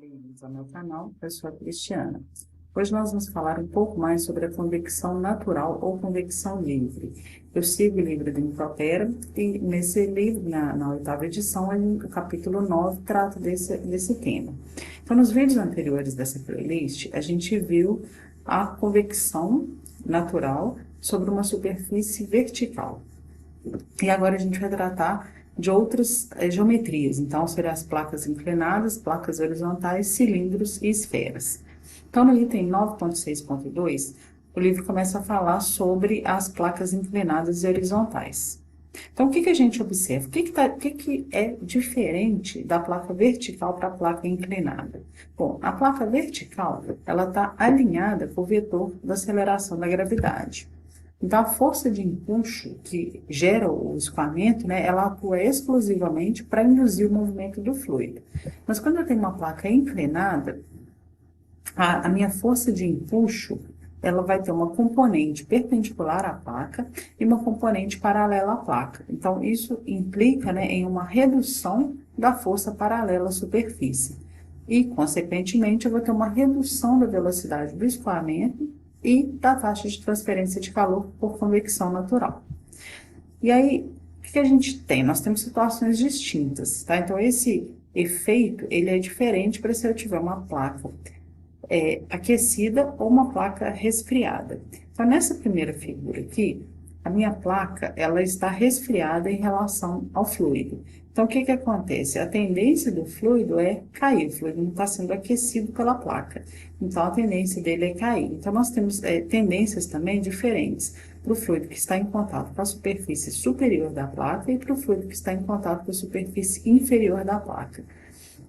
Bem-vindos ao meu canal, eu sou a Cristiana. Hoje nós vamos falar um pouco mais sobre a convecção natural ou convecção livre. Eu sigo o livro do Impropera e nesse livro, na oitava edição, o capítulo 9 trata desse tema. Então, nos vídeos anteriores dessa playlist, a gente viu a convecção natural sobre uma superfície vertical. E agora a gente vai tratar de outras geometrias. Então, serão as placas inclinadas, placas horizontais, cilindros e esferas. Então, no item 9.6.2, o livro começa a falar sobre as placas inclinadas e horizontais. Então, o que a gente observa? O que é diferente da placa vertical para a placa inclinada? Bom, a placa vertical, ela está alinhada com o vetor da aceleração da gravidade. Então, a força de empuxo que gera o escoamento, né, ela atua exclusivamente para induzir o movimento do fluido. Mas quando eu tenho uma placa inclinada, a minha força de empuxo, ela vai ter uma componente perpendicular à placa e uma componente paralela à placa. Então, isso implica, né, em uma redução da força paralela à superfície. E, consequentemente, eu vou ter uma redução da velocidade do escoamento e da taxa de transferência de calor por convecção natural. E aí, o que a gente tem? Nós temos situações distintas, tá? Então, esse efeito, ele é diferente para se eu tiver uma placa aquecida ou uma placa resfriada. Então, nessa primeira figura aqui, a minha placa, ela está resfriada em relação ao fluido. Então, o que acontece? A tendência do fluido é cair, o fluido não está sendo aquecido pela placa. Então, a tendência dele é cair. Então, nós temos tendências também diferentes para o fluido que está em contato com a superfície superior da placa e para o fluido que está em contato com a superfície inferior da placa.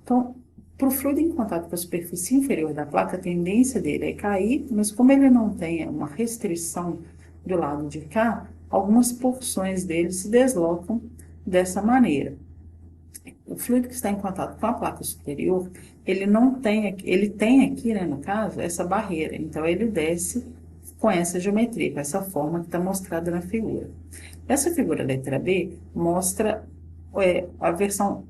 Então, para o fluido em contato com a superfície inferior da placa, a tendência dele é cair, mas como ele não tem uma restrição do lado de cá, algumas porções dele se deslocam dessa maneira. O fluido que está em contato com a placa superior, ele tem aqui, né, no caso, essa barreira. Então, ele desce com essa geometria, com essa forma que está mostrada na figura. Essa figura letra B mostra a versão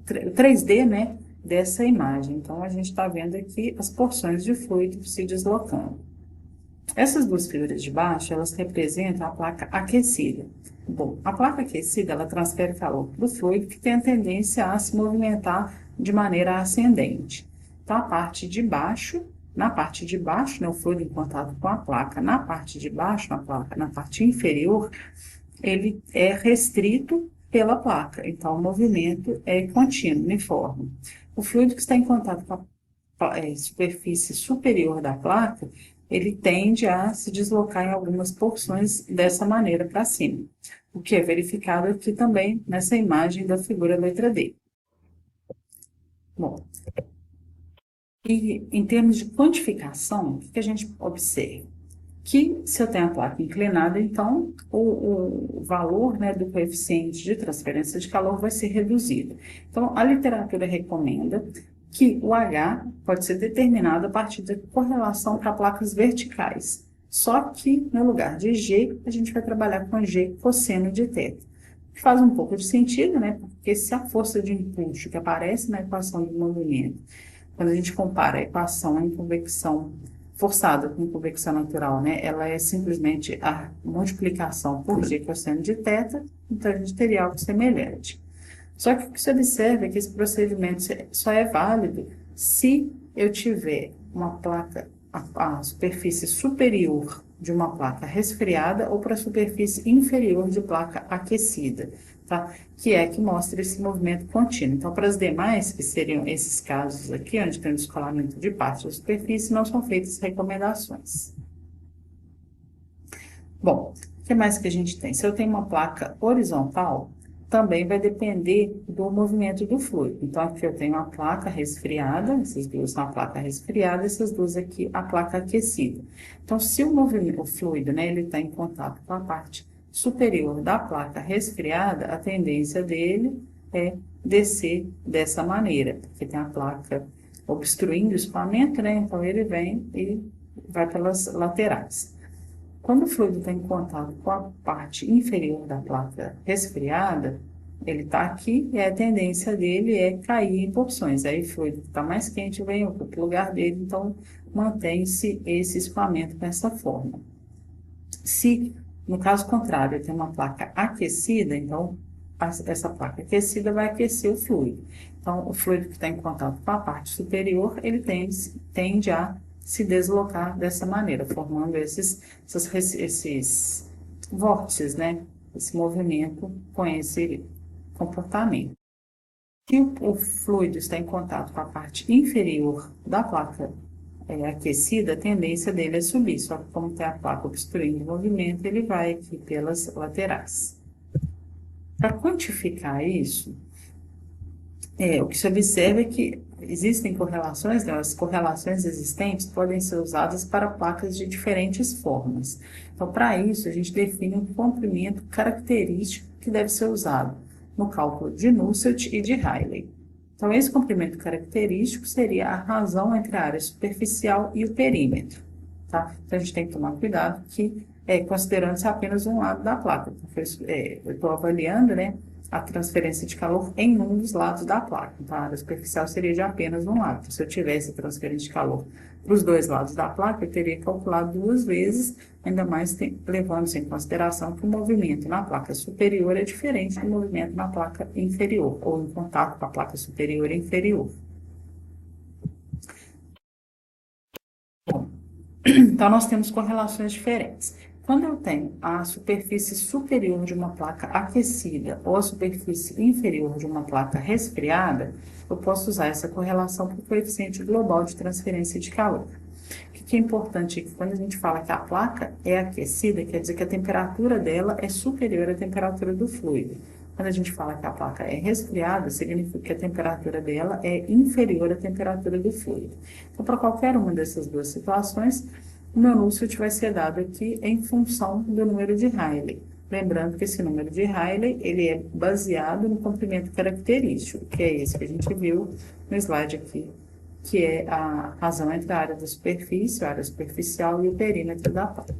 3D, né, dessa imagem. Então, a gente está vendo aqui as porções de fluido se deslocando. Essas duas figuras de baixo, elas representam a placa aquecida. Bom, a placa aquecida, ela transfere calor para o fluido que tem a tendência a se movimentar de maneira ascendente. Então, na parte de baixo, né, o fluido em contato com a placa, na parte de baixo, na parte inferior, ele é restrito pela placa. Então, o movimento é contínuo, uniforme. O fluido que está em contato com a superfície superior da placa, ele tende a se deslocar em algumas porções dessa maneira para cima, o que é verificado aqui também nessa imagem da figura letra D. Bom, e em termos de quantificação, o que a gente observa? Que se eu tenho a placa inclinada, então o valor, né, do coeficiente de transferência de calor vai ser reduzido. Então, a literatura recomenda que o H pode ser determinado a partir da correlação para placas verticais. Só que, no lugar de G, a gente vai trabalhar com G cosseno de θ. Que faz um pouco de sentido, né? Porque se a força de impulso que aparece na equação do movimento, quando a gente compara a equação em convecção forçada com convecção natural, né? Ela é simplesmente a multiplicação por G cosseno de θ, então a gente teria algo semelhante. Só que o que se observa é que esse procedimento só é válido se eu tiver uma placa, a superfície superior de uma placa resfriada ou para a superfície inferior de placa aquecida, tá? Que é que mostra esse movimento contínuo. Então, para as demais, que seriam esses casos aqui, onde tem o descolamento de parte da superfície, não são feitas recomendações. Bom, o que mais que a gente tem? Se eu tenho uma placa horizontal, também vai depender do movimento do fluido. Então, aqui eu tenho a placa resfriada, essas duas são a placa resfriada, essas duas aqui a placa aquecida. Então, se o fluido, né, ele está em contato com a parte superior da placa resfriada, a tendência dele é descer dessa maneira, porque tem a placa obstruindo o escoamento, né, então ele vem e vai pelas laterais. Quando o fluido está em contato com a parte inferior da placa resfriada, ele está aqui e a tendência dele é cair em porções. Aí o fluido que está mais quente vem ocupa o lugar dele, então mantém-se esse escoamento dessa forma. Se, no caso contrário, tem uma placa aquecida, então essa placa aquecida vai aquecer o fluido. Então, o fluido que está em contato com a parte superior, ele tende a se deslocar dessa maneira, formando esses vórtices, né? Esse movimento com esse comportamento. Se o fluido está em contato com a parte inferior da placa aquecida, a tendência dele é subir, só que como tem a placa obstruindo o movimento, ele vai aqui pelas laterais. Para quantificar isso, o que se observa é que existem correlações, né? As correlações existentes podem ser usadas para placas de diferentes formas. Então, para isso, a gente define um comprimento característico que deve ser usado no cálculo de Nusselt e de Rayleigh. Então, esse comprimento característico seria a razão entre a área superficial e o perímetro, tá? Então, a gente tem que tomar cuidado que, considerando-se apenas um lado da placa. Então, eu estou avaliando, né, a transferência de calor em um dos lados da placa. Então, a área superficial seria de apenas um lado. Então, se eu tivesse transferência de calor para os dois lados da placa, eu teria calculado duas vezes, ainda mais levando-se em consideração que o movimento na placa superior é diferente do movimento na placa inferior, ou em contato com a placa superior e inferior. Bom, então, nós temos correlações diferentes. Quando eu tenho a superfície superior de uma placa aquecida ou a superfície inferior de uma placa resfriada, eu posso usar essa correlação para o coeficiente global de transferência de calor. O que é importante é que quando a gente fala que a placa é aquecida, quer dizer que a temperatura dela é superior à temperatura do fluido. Quando a gente fala que a placa é resfriada, significa que a temperatura dela é inferior à temperatura do fluido. Então, para qualquer uma dessas duas situações, o meu Nusselt vai ser dado aqui em função do número de Rayleigh. Lembrando que esse número de Rayleigh, ele é baseado no comprimento característico, que é esse que a gente viu no slide aqui, que é a razão entre a área da superfície, a área superficial e o perímetro da placa.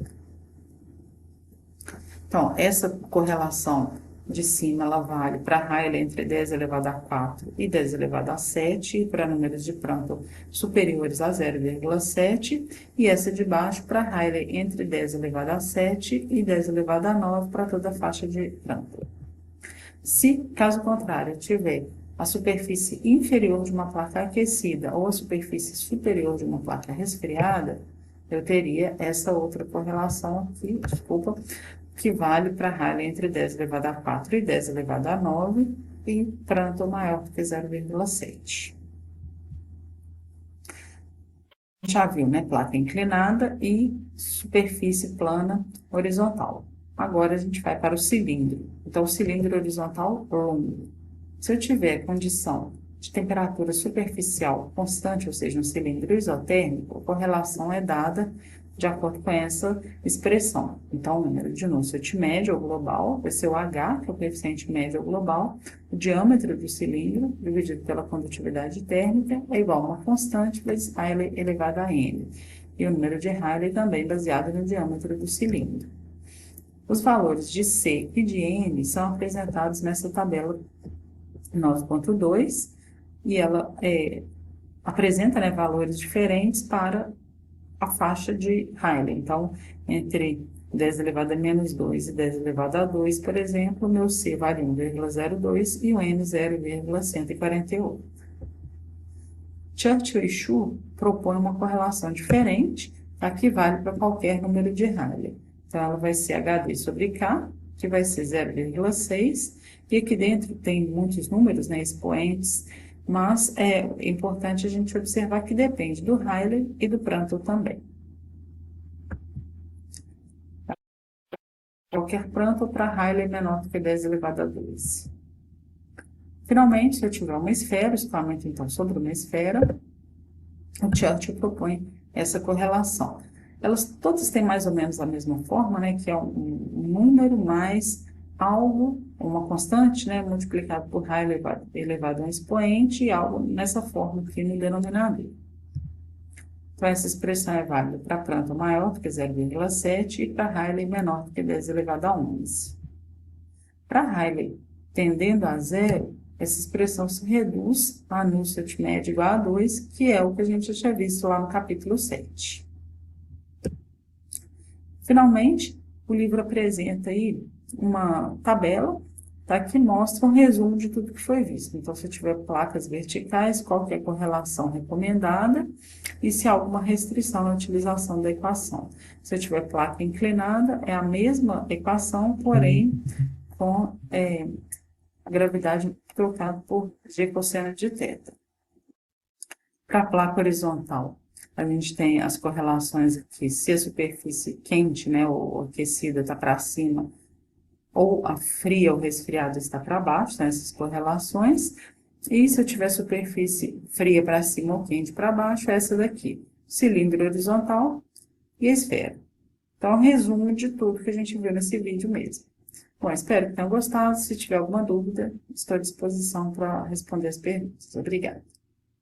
Então, essa correlação de cima, ela vale para Rayleigh entre 10 elevado a 4 e 10 elevado a 7, e para números de Prandtl superiores a 0,7, e essa de baixo para Rayleigh entre 10 elevado a 7 e 10 elevado a 9 para toda a faixa de Prandtl. Se, caso contrário, tiver a superfície inferior de uma placa aquecida ou a superfície superior de uma placa resfriada, eu teria essa outra correlação aqui, desculpa, que vale para Rayleigh entre 10 elevado a 4 e 10 elevado a 9, e Prandtl maior do que 0,7. Já viu, né? Placa inclinada e superfície plana horizontal. Agora a gente vai para o cilindro. Então, o cilindro horizontal longo. Se eu tiver condição de temperatura superficial constante, ou seja, um cilindro isotérmico, a correlação é dada de acordo com essa expressão. Então, o número de Nusselt médio ou global vai ser o H, que é o coeficiente médio ou global, o diâmetro do cilindro, dividido pela condutividade térmica, é igual a uma constante vezes A elevado a N. E o número de Rayleigh também baseado no diâmetro do cilindro. Os valores de C e de N são apresentados nessa tabela 9.2, e ela apresenta, né, valores diferentes para a faixa de Rayleigh. Então, entre 10 elevado a menos 2 e 10 elevado a 2, por exemplo, o meu C vale 1,02 e o N 0,148. Churchill e Shu propõem uma correlação diferente, a que vale para qualquer número de Rayleigh. Então, ela vai ser HD sobre K, que vai ser 0,6, e aqui dentro tem muitos números, né, expoentes, mas é importante a gente observar que depende do Rayleigh e do Prandtl também. Qualquer Prandtl para Rayleigh menor do que 10 elevado a 2. Finalmente, se eu tiver uma esfera, escoamento então sobre uma esfera, o Churchill propõe essa correlação. Elas todas têm mais ou menos a mesma forma, né, que é um número mais algo, uma constante, né, multiplicado por Rayleigh elevado a um expoente, e algo nessa forma aqui no denominador. Então, essa expressão é válida para Prandtl maior do que 0,7 e para Rayleigh menor do que 10 elevado a 11. Para Rayleigh tendendo a zero, essa expressão se reduz a Nusselt médio igual a 2, que é o que a gente já tinha visto lá no capítulo 7. Finalmente, o livro apresenta aí uma tabela, tá, que mostra um resumo de tudo que foi visto. Então, se tiver placas verticais, qual que é a correlação recomendada e se há alguma restrição na utilização da equação. Se eu tiver placa inclinada, é a mesma equação, porém com a gravidade trocada por g cosseno de θ. Para a placa horizontal, a gente tem as correlações aqui, se a superfície quente, né, ou aquecida está para cima, ou a fria ou resfriada está para baixo, né, essas correlações. E se eu tiver superfície fria para cima ou quente para baixo, é essa daqui, cilindro horizontal e esfera. Então, resumo de tudo que a gente viu nesse vídeo mesmo. Bom, espero que tenham gostado. Se tiver alguma dúvida, estou à disposição para responder as perguntas. Obrigada.